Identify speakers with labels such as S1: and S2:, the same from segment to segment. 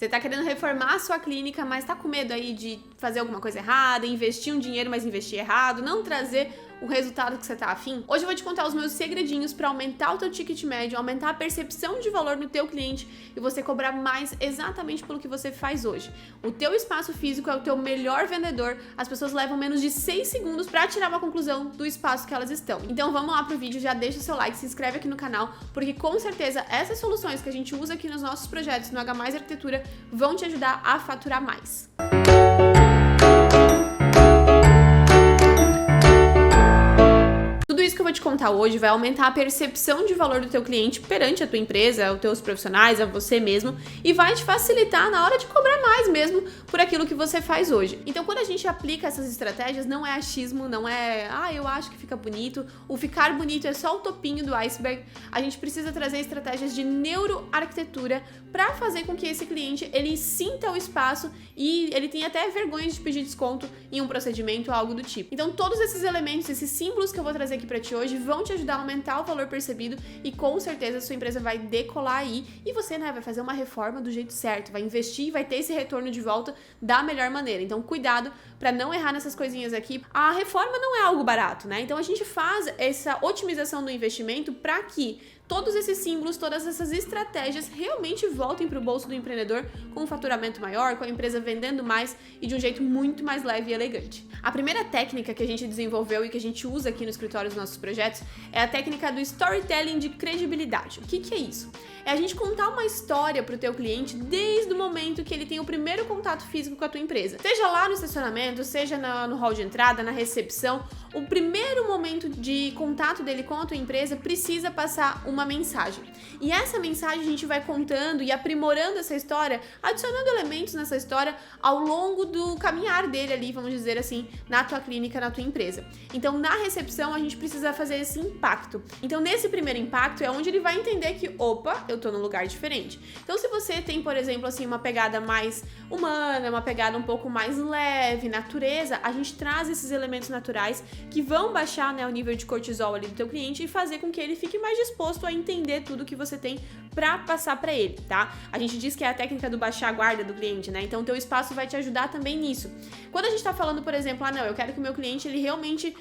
S1: Você tá querendo reformar a sua clínica, mas tá com medo aí de fazer alguma coisa errada, investir um dinheiro, mas investir errado, não trazer o resultado que você tá afim? Hoje eu vou te contar os meus segredinhos para aumentar o teu ticket médio, aumentar a percepção de valor no teu cliente e você cobrar mais exatamente pelo que você faz hoje. O teu espaço físico é o teu melhor vendedor, as pessoas levam menos de 6 segundos para tirar uma conclusão do espaço que elas estão. Então vamos lá pro vídeo, já deixa o seu like, se inscreve aqui no canal, porque com certeza essas soluções que a gente usa aqui nos nossos projetos no H+ Arquitetura vão te ajudar a faturar mais. Tudo isso que eu vou te contar hoje vai aumentar a percepção de valor do teu cliente perante a tua empresa, os teus profissionais, a você mesmo, e vai te facilitar na hora de cobrar mais mesmo por aquilo que você faz hoje. Então, quando a gente aplica essas estratégias, não é achismo, não é, eu acho que fica bonito, o ficar bonito é só o topinho do iceberg. A gente precisa trazer estratégias de neuroarquitetura para fazer com que esse cliente, ele sinta o espaço e ele tenha até vergonha de pedir desconto em um procedimento ou algo do tipo. Então, todos esses elementos, esses símbolos que eu vou trazer aqui para ti hoje vão te ajudar a aumentar o valor percebido e com certeza a sua empresa vai decolar aí e você, vai fazer uma reforma do jeito certo, vai investir e vai ter esse retorno de volta da melhor maneira. Então, cuidado para não errar nessas coisinhas aqui. A reforma não é algo barato, né? Então, a gente faz essa otimização do investimento para que todos esses símbolos, todas essas estratégias realmente voltem para o bolso do empreendedor com um faturamento maior, com a empresa vendendo mais e de um jeito muito mais leve e elegante. A primeira técnica que a gente desenvolveu e que a gente usa aqui no escritório dos nossos projetos é a técnica do storytelling de credibilidade. O que é isso? É a gente contar uma história para o teu cliente desde o momento que ele tem o primeiro contato físico com a tua empresa. Seja lá no estacionamento, seja no hall de entrada, na recepção, o primeiro momento de contato dele com a tua empresa precisa passar uma mensagem. E essa mensagem a gente vai contando e aprimorando essa história, adicionando elementos nessa história ao longo do caminhar dele ali, vamos dizer assim, na tua clínica, na tua empresa. Então, na recepção, a gente precisa fazer esse impacto. Então, nesse primeiro impacto é onde ele vai entender que, opa, eu tô num lugar diferente. Então, se você tem, por exemplo, assim, uma pegada mais humana, uma pegada um pouco mais leve, natureza, a gente traz esses elementos naturais que vão baixar, o nível de cortisol ali do teu cliente e fazer com que ele fique mais disposto a entender tudo que você tem pra passar pra ele, tá? A gente diz que é a técnica do baixar a guarda do cliente, né? Então, o teu espaço vai te ajudar também nisso. Quando a gente tá falando, por exemplo, eu quero que o meu cliente, ele realmente,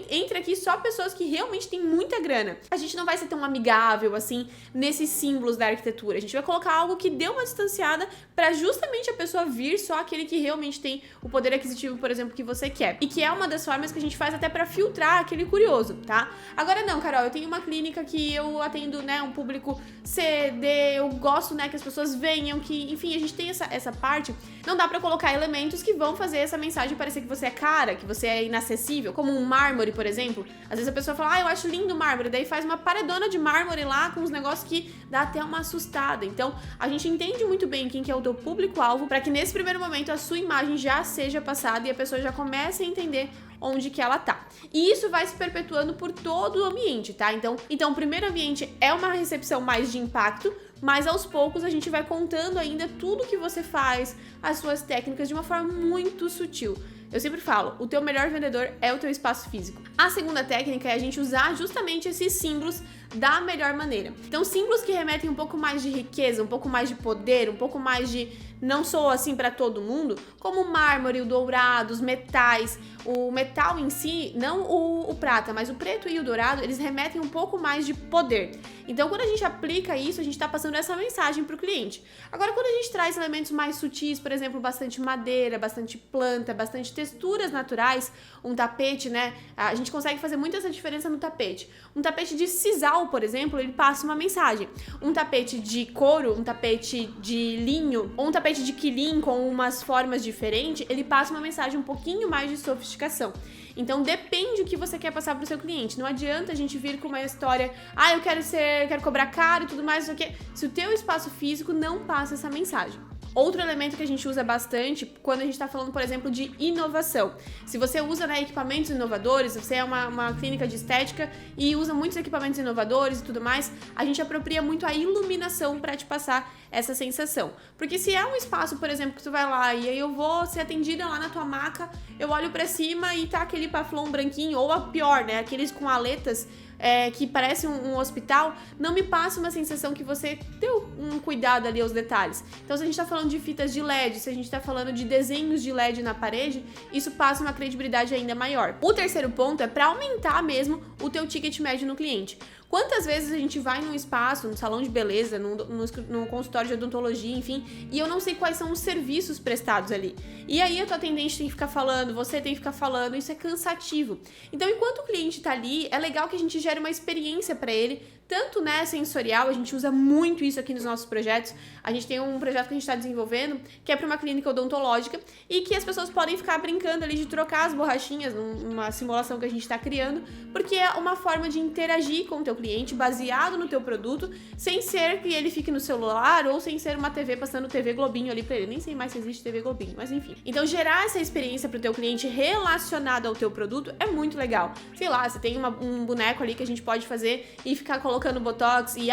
S1: entre aqui só pessoas que realmente têm muita grana. A gente não vai ser tão amigável, assim, nesses símbolos da arquitetura. A gente vai colocar algo que dê uma distanciada pra justamente a pessoa vir só aquele que realmente tem o poder aquisitivo, por exemplo, que você quer. E que é uma das formas que a gente faz até pra filtrar aquele curioso, tá? Agora não, Carol, eu tenho uma clínica que eu atendo, um público CD, eu gosto, que as pessoas venham, que, enfim, a gente tem essa parte. Não dá pra colocar elementos que vão fazer essa mensagem parecer que você é cara, que você é inacessível, como um mármore, por exemplo. Às vezes a pessoa fala, eu acho lindo o mármore, daí faz uma paredona de mármore lá com uns negócios que dá até uma assustada. Então, a gente entende muito bem quem que é o teu público-alvo para que nesse primeiro momento a sua imagem já seja passada e a pessoa já comece a entender onde que ela tá. E isso vai se perpetuando por todo o ambiente, tá? Então, o primeiro ambiente é uma recepção mais de impacto, mas aos poucos a gente vai contando ainda tudo que você faz, as suas técnicas de uma forma muito sutil. Eu sempre falo, o teu melhor vendedor é o teu espaço físico. A segunda técnica é a gente usar justamente esses símbolos da melhor maneira. Então, símbolos que remetem um pouco mais de riqueza, um pouco mais de poder, um pouco mais de não sou assim para todo mundo, como o mármore, o dourado, os metais. O metal em si, não o prata, mas o preto e o dourado, eles remetem um pouco mais de poder. Então, quando a gente aplica isso, a gente está passando essa mensagem para o cliente. Agora, quando a gente traz elementos mais sutis, por exemplo, bastante madeira, bastante planta, bastante texturas naturais, um tapete, a gente consegue fazer muito essa diferença no tapete. Um tapete de sisal, por exemplo, ele passa uma mensagem. Um tapete de couro, um tapete de linho, ou um tapete de quilim com umas formas diferentes, ele passa uma mensagem um pouquinho mais de sofisticação. Então depende o que você quer passar para o seu cliente. Não adianta a gente vir com uma história, eu quero cobrar caro e tudo mais, se o teu espaço físico não passa essa mensagem. Outro elemento que a gente usa bastante quando a gente está falando, por exemplo, de inovação. Se você usa equipamentos inovadores, você é uma clínica de estética e usa muitos equipamentos inovadores e tudo mais, a gente apropria muito a iluminação para te passar essa sensação. Porque se é um espaço, por exemplo, que tu vai lá e aí eu vou ser atendida lá na tua maca, eu olho para cima e tá aquele paflon branquinho, ou a pior, aqueles com aletas que parece um hospital, não me passa uma sensação que você deu um cuidado ali aos detalhes. Então, se a gente tá falando de fitas de LED, se a gente tá falando de desenhos de LED na parede, isso passa uma credibilidade ainda maior. O terceiro ponto é para aumentar mesmo o teu ticket médio no cliente. Quantas vezes a gente vai num espaço, num salão de beleza, num consultório de odontologia, enfim, e eu não sei quais são os serviços prestados ali. E aí a tua atendente tem que ficar falando, você tem que ficar falando, isso é cansativo. Então, enquanto o cliente tá ali, é legal que a gente gere uma experiência para ele, tanto, né, sensorial, a gente usa muito isso aqui nos nossos projetos. A gente tem um projeto que a gente está desenvolvendo, que é para uma clínica odontológica, e que as pessoas podem ficar brincando ali de trocar as borrachinhas numa simulação que a gente está criando, porque é uma forma de interagir com o teu cliente, baseado no teu produto, sem ser que ele fique no celular, ou sem ser uma TV passando TV Globinho ali para ele. Nem sei mais se existe TV Globinho, mas enfim. Então, gerar essa experiência para o teu cliente relacionada ao teu produto é muito legal. Sei lá, você tem um boneco ali que a gente pode fazer e ficar colocando botox, e se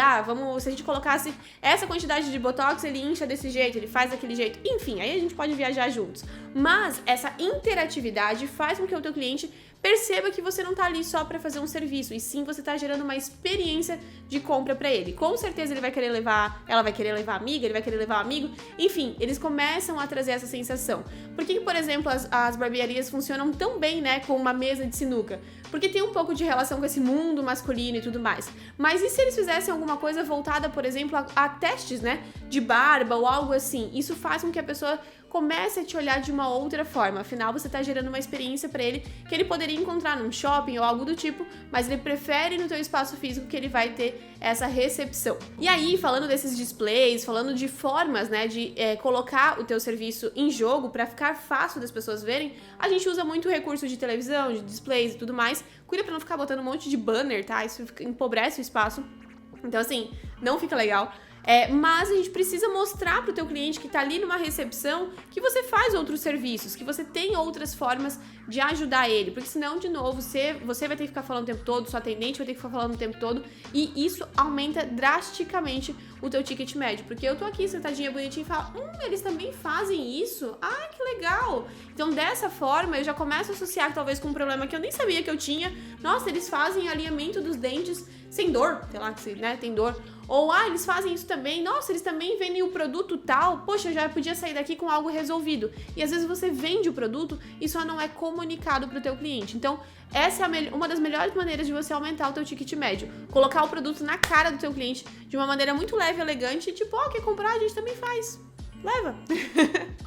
S1: a gente colocasse essa quantidade de botox, ele incha desse jeito, ele faz daquele jeito, enfim, aí a gente pode viajar juntos. Mas essa interatividade faz com que o teu cliente perceba que você não tá ali só para fazer um serviço, e sim você tá gerando uma experiência de compra para ele. Com certeza ele vai querer levar, ela vai querer levar a amiga, ele vai querer levar o amigo, enfim, eles começam a trazer essa sensação. Por que, por exemplo, as barbearias funcionam tão bem, né, com uma mesa de sinuca? Porque tem um pouco de relação com esse mundo masculino e tudo mais. Mas e se eles fizessem alguma coisa voltada, por exemplo, a testes, né, de barba ou algo assim? Isso faz com que a pessoa comece a te olhar de uma outra forma. Afinal, você está gerando uma experiência para ele que ele poderia encontrar num shopping ou algo do tipo, mas ele prefere no teu espaço físico, que ele vai ter essa recepção. E aí, falando desses displays, falando de formas, né, de colocar o teu serviço em jogo para ficar fácil das pessoas verem, a gente usa muito recurso de televisão, de displays e tudo mais. Cuida para não ficar botando um monte de banner, tá? Isso empobrece o espaço. Então, assim, não fica legal. Mas a gente precisa mostrar para o teu cliente que está ali numa recepção que você faz outros serviços, que você tem outras formas de ajudar ele, porque senão, de novo, você vai ter que ficar falando o tempo todo, sua atendente vai ter que ficar falando o tempo todo, e isso aumenta drasticamente o teu ticket médio, porque eu tô aqui sentadinha bonitinha e falo, eles também fazem isso? Ah, que legal! Então, dessa forma, eu já começo a associar talvez com um problema que eu nem sabia que eu tinha. Nossa, eles fazem alinhamento dos dentes sem dor, sei lá, né, tem dor. Ou, eles fazem isso também, nossa, eles também vendem o produto tal, poxa, eu já podia sair daqui com algo resolvido. E às vezes você vende o produto e só não é comunicado para o teu cliente. Então, essa é uma das melhores maneiras de você aumentar o teu ticket médio. Colocar o produto na cara do teu cliente de uma maneira muito leve e elegante, tipo, quer comprar? A gente também faz. Leva!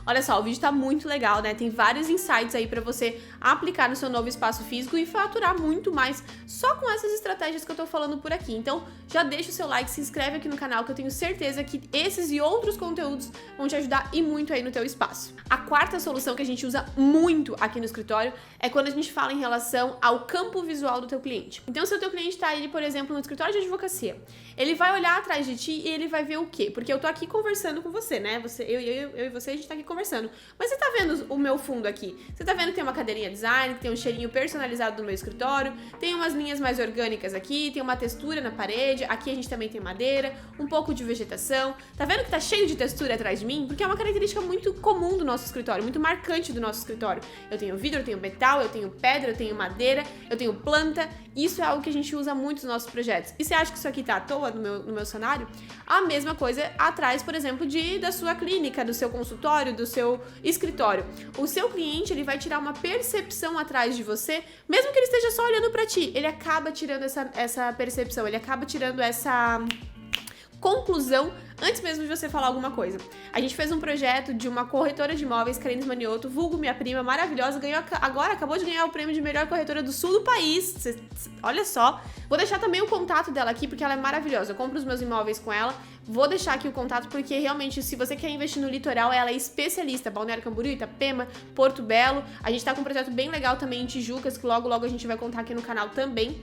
S1: Olha só, o vídeo tá muito legal, né? Tem vários insights aí pra você aplicar no seu novo espaço físico e faturar muito mais só com essas estratégias que eu tô falando por aqui. Então, já deixa o seu like, se inscreve aqui no canal, que eu tenho certeza que esses e outros conteúdos vão te ajudar e muito aí no teu espaço. A quarta solução que a gente usa muito aqui no escritório é quando a gente fala em relação ao campo visual do teu cliente. Então, se o teu cliente tá aí, por exemplo, no escritório de advocacia, ele vai olhar atrás de ti e ele vai ver o quê? Porque eu tô aqui conversando com você, né? Eu e você, a gente tá aqui conversando. Mas você tá vendo o meu fundo aqui? Você tá vendo que tem uma cadeirinha design, que tem um cheirinho personalizado no meu escritório, tem umas linhas mais orgânicas aqui, tem uma textura na parede, aqui a gente também tem madeira, um pouco de vegetação. Tá vendo que tá cheio de textura atrás de mim? Porque é uma característica muito comum do nosso escritório, muito marcante do nosso escritório. Eu tenho vidro, eu tenho metal, eu tenho pedra, eu tenho madeira, eu tenho planta. Isso é algo que a gente usa muito nos nossos projetos. E você acha que isso aqui tá à toa no meu cenário? A mesma coisa atrás, por exemplo, da sua clínica, do seu consultório, do seu escritório. O seu cliente, ele vai tirar uma percepção atrás de você, mesmo que ele esteja só olhando pra ti. Ele acaba tirando essa percepção, ele acaba tirando essa conclusão antes mesmo de você falar alguma coisa. A gente fez um projeto de uma corretora de imóveis, Carines Manioto, vulgo minha prima, maravilhosa, acabou de ganhar o prêmio de melhor corretora do sul do país. Olha só. Vou deixar também o contato dela aqui, porque ela é maravilhosa. Eu compro os meus imóveis com ela. Vou deixar aqui o contato, porque realmente, se você quer investir no litoral, ela é especialista. Balneário Camboriú, Itapema, Porto Belo. A gente tá com um projeto bem legal também em Tijucas, que logo a gente vai contar aqui no canal também.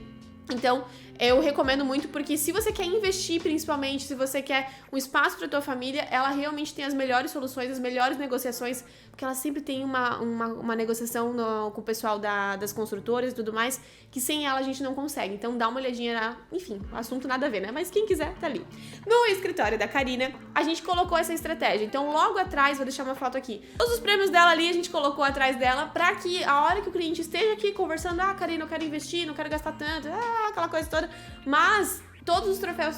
S1: Então, eu recomendo muito, porque se você quer investir, principalmente, se você quer um espaço para tua família, ela realmente tem as melhores soluções, as melhores negociações, porque ela sempre tem uma negociação com o pessoal das construtoras e tudo mais, que sem ela a gente não consegue. Então, dá uma olhadinha enfim, assunto nada a ver, né? Mas quem quiser, tá ali. No escritório da Karina, a gente colocou essa estratégia. Então, logo atrás, vou deixar uma foto aqui. Todos os prêmios dela ali, a gente colocou atrás dela, pra que a hora que o cliente esteja aqui conversando, Karina, eu quero investir, não quero gastar tanto, aquela coisa toda, toda, mas todos os troféus,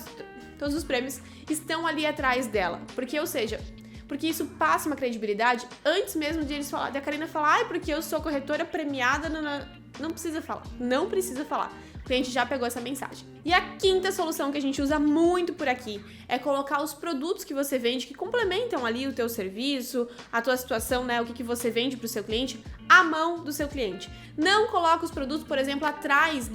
S1: todos os prêmios estão ali atrás dela. Porque, ou seja, porque isso passa uma credibilidade antes mesmo de eles falar, da Karina falar, ai, porque eu sou corretora premiada, não precisa falar, não precisa falar. O cliente já pegou essa mensagem. E a quinta solução que a gente usa muito por aqui é colocar os produtos que você vende, que complementam ali o teu serviço, a tua situação, né, o que você vende para o seu cliente, à mão do seu cliente. Não coloca os produtos, por exemplo, atrás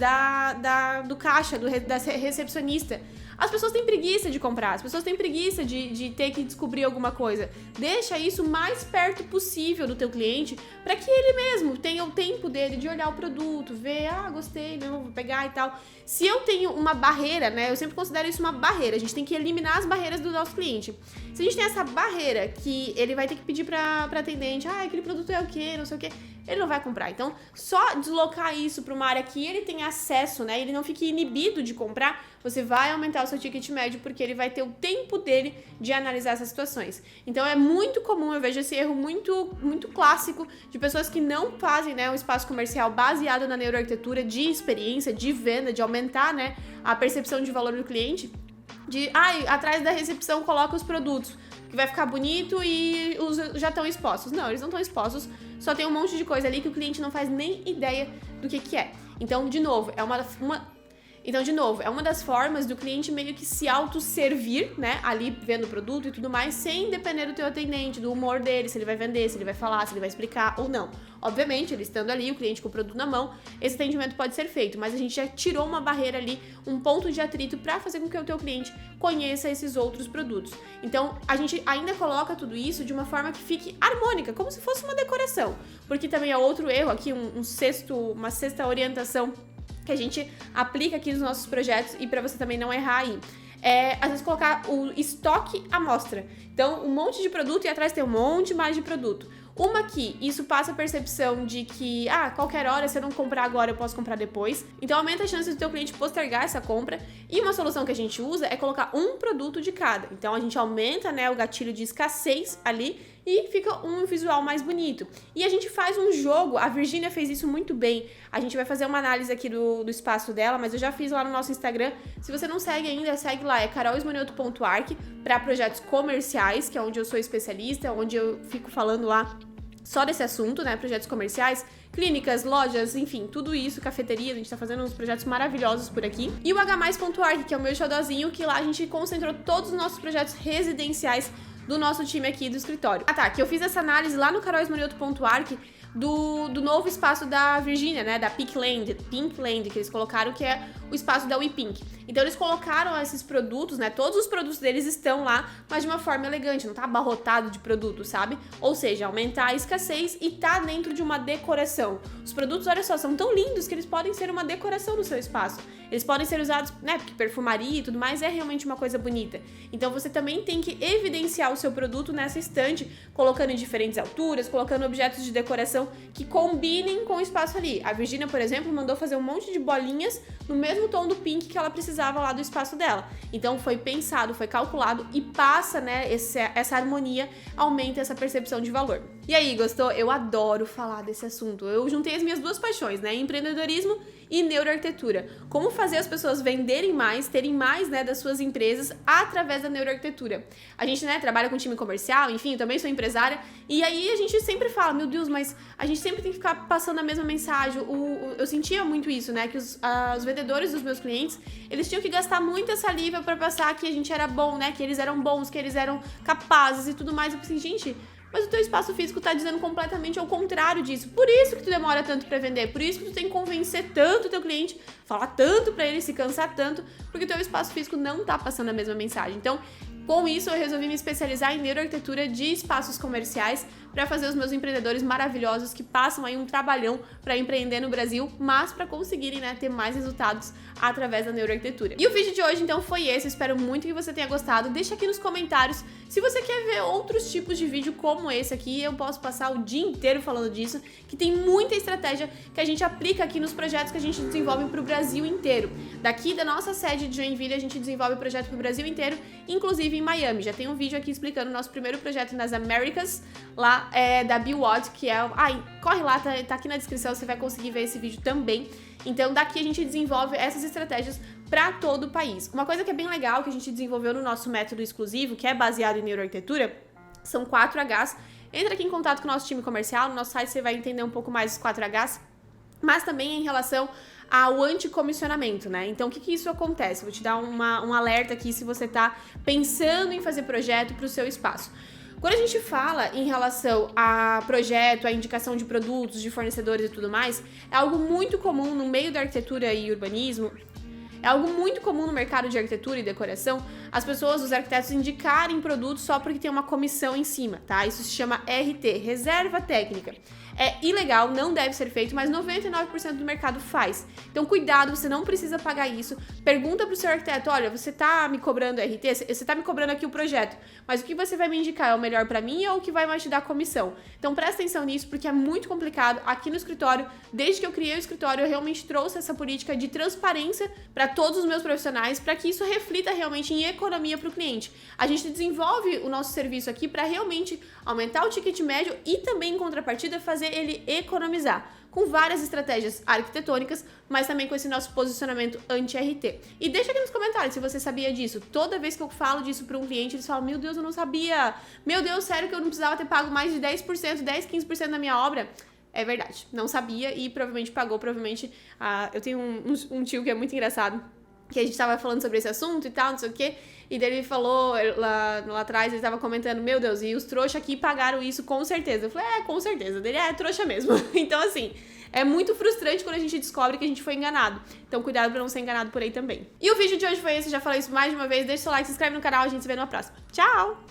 S1: do caixa, da recepcionista. As pessoas têm preguiça de comprar, as pessoas têm preguiça de ter que descobrir alguma coisa. Deixa isso mais perto possível do teu cliente para que ele mesmo tenha o tempo dele de olhar o produto, ver, gostei, não, vou pegar e tal. Se eu tenho uma barreira, né, eu sempre considero isso uma barreira, a gente tem que eliminar as barreiras do nosso cliente. Se a gente tem essa barreira que ele vai ter que pedir pra atendente, aquele produto é o quê, não sei o quê, ele não vai comprar. Então, só deslocar isso para uma área que ele tem acesso, né, ele não fique inibido de comprar, você vai aumentar o seu ticket médio porque ele vai ter o tempo dele de analisar essas situações. Então, é muito comum, eu vejo esse erro muito, muito clássico de pessoas que não fazem, né, um espaço comercial baseado na neuroarquitetura de experiência, de venda, de aumentar, né, a percepção de valor do cliente, atrás da recepção coloca os produtos, que vai ficar bonito e já estão expostos. Não, eles não estão expostos, só tem um monte de coisa ali que o cliente não faz nem ideia do que é. Então, de novo, é uma das formas do cliente meio que se autosservir, né, ali vendo o produto e tudo mais, sem depender do teu atendente, do humor dele, se ele vai vender, se ele vai falar, se ele vai explicar ou não. Obviamente, ele estando ali, o cliente com o produto na mão, esse atendimento pode ser feito, mas a gente já tirou uma barreira ali, um ponto de atrito para fazer com que o teu cliente conheça esses outros produtos. Então, a gente ainda coloca tudo isso de uma forma que fique harmônica, como se fosse uma decoração, porque também é outro erro aqui, uma sexta orientação que a gente aplica aqui nos nossos projetos e para você também não errar aí. Às vezes colocar o estoque à mostra. Então, um monte de produto e atrás tem um monte mais de produto. Uma que isso passa a percepção de que, qualquer hora, se eu não comprar agora, eu posso comprar depois. Então, aumenta a chance do teu cliente postergar essa compra. E uma solução que a gente usa é colocar um produto de cada. Então, a gente aumenta, né, o gatilho de escassez ali e fica um visual mais bonito. E a gente faz um jogo, a Virgínia fez isso muito bem. A gente vai fazer uma análise aqui do espaço dela, mas eu já fiz lá no nosso Instagram. Se você não segue ainda, segue lá, é carolesmanioto.arc para projetos comerciais, que é onde eu sou especialista, onde eu fico falando lá só desse assunto, né, projetos comerciais, clínicas, lojas, enfim, tudo isso, cafeteria, a gente tá fazendo uns projetos maravilhosos por aqui. E o h+.arc, que é o meu xodózinho, que lá a gente concentrou todos os nossos projetos residenciais do nosso time aqui do escritório. Que eu fiz essa análise lá no carolesmanioto.arc do novo espaço da Virgínia, né, da Pink Land, que eles colocaram, que é o espaço da WePink. Então eles colocaram esses produtos, né, todos os produtos deles estão lá, mas de uma forma elegante, não tá abarrotado de produtos, sabe? Ou seja, aumentar a escassez e tá dentro de uma decoração. Os produtos, olha só, são tão lindos que eles podem ser uma decoração no seu espaço. Eles podem ser usados, né, porque perfumaria e tudo mais é realmente uma coisa bonita. Então você também tem que evidenciar o seu produto nessa estante, colocando em diferentes alturas, colocando objetos de decoração que combinem com o espaço ali. A Virgínia, por exemplo, mandou fazer um monte de bolinhas no mesmo tom do pink que ela precisava lá do espaço dela. Então foi pensado, foi calculado e passa, né, essa harmonia, aumenta essa percepção de valor. E aí, gostou? Eu adoro falar desse assunto. Eu juntei as minhas duas paixões, né, empreendedorismo e neuroarquitetura. Como fazer as pessoas venderem mais, terem mais, né, das suas empresas através da neuroarquitetura. A gente, né, trabalha com time comercial, enfim, eu também sou empresária, e aí a gente sempre fala, meu Deus, mas a gente sempre tem que ficar passando a mesma mensagem. Eu sentia muito isso, né, que os vendedores dos meus clientes, eles tinham que gastar muita saliva para passar que a gente era bom, né, que eles eram bons, que eles eram capazes e tudo mais. Eu pensei, gente, mas o teu espaço físico tá dizendo completamente ao contrário disso. Por isso que tu demora tanto para vender, por isso que tu tem que convencer tanto o teu cliente, falar tanto para ele, se cansar tanto, porque o teu espaço físico não tá passando a mesma mensagem. Então, com isso, eu resolvi me especializar em neuroarquitetura de espaços comerciais para fazer os meus empreendedores maravilhosos que passam aí um trabalhão para empreender no Brasil, mas para conseguirem, né, ter mais resultados através da neuroarquitetura. E o vídeo de hoje, então, foi esse. Eu espero muito que você tenha gostado. Deixa aqui nos comentários se você quer ver outros tipos de vídeo como esse aqui. Eu posso passar o dia inteiro falando disso, que tem muita estratégia que a gente aplica aqui nos projetos que a gente desenvolve para o Brasil inteiro. Daqui da nossa sede de Joinville, a gente desenvolve projeto para o Brasil inteiro, inclusive em Miami. Já tem um vídeo aqui explicando o nosso primeiro projeto nas Américas, lá da BeWatt, que é... corre lá, tá aqui na descrição, você vai conseguir ver esse vídeo também. Então, daqui a gente desenvolve essas estratégias para todo o país. Uma coisa que é bem legal que a gente desenvolveu no nosso método exclusivo, que é baseado em neuroarquitetura, são 4Hs. Entra aqui em contato com o nosso time comercial, no nosso site você vai entender um pouco mais dos 4Hs, mas também em relação ao anticomissionamento, né? Então, o que isso acontece? Vou te dar um alerta aqui se você tá pensando em fazer projeto para o seu espaço. Quando a gente fala em relação a projeto, a indicação de produtos, de fornecedores e tudo mais, é algo muito comum no meio da arquitetura e urbanismo. É algo muito comum no mercado de arquitetura e decoração, as pessoas, os arquitetos, indicarem produtos só porque tem uma comissão em cima, tá? Isso se chama RT, Reserva Técnica. É ilegal, não deve ser feito, mas 99% do mercado faz. Então, cuidado, você não precisa pagar isso. Pergunta pro seu arquiteto, olha, você tá me cobrando RT? Você tá me cobrando aqui o projeto, mas o que você vai me indicar é o melhor pra mim ou o que vai mais te dar comissão? Então, presta atenção nisso, porque é muito complicado. Aqui no escritório, desde que eu criei o escritório, eu realmente trouxe essa política de transparência para todos os meus profissionais, para que isso reflita realmente em economia para o cliente. A gente desenvolve o nosso serviço aqui para realmente aumentar o ticket médio e também, em contrapartida, fazer ele economizar, com várias estratégias arquitetônicas, mas também com esse nosso posicionamento anti-RT. E deixa aqui nos comentários se você sabia disso. Toda vez que eu falo disso para um cliente, eles falam, meu Deus, eu não sabia. Meu Deus, sério que eu não precisava ter pago mais de 10%, 10, 15% da minha obra? É verdade, não sabia e provavelmente pagou, eu tenho um tio que é muito engraçado, que a gente tava falando sobre esse assunto e tal, não sei o quê, e daí ele falou, lá atrás, ele tava comentando, meu Deus, e os trouxas aqui pagaram isso com certeza. Eu falei, com certeza, dele é trouxa mesmo. Então, assim, é muito frustrante quando a gente descobre que a gente foi enganado. Então, cuidado pra não ser enganado por aí também. E o vídeo de hoje foi esse, já falei isso mais de uma vez, deixa o seu like, se inscreve no canal, a gente se vê numa próxima. Tchau!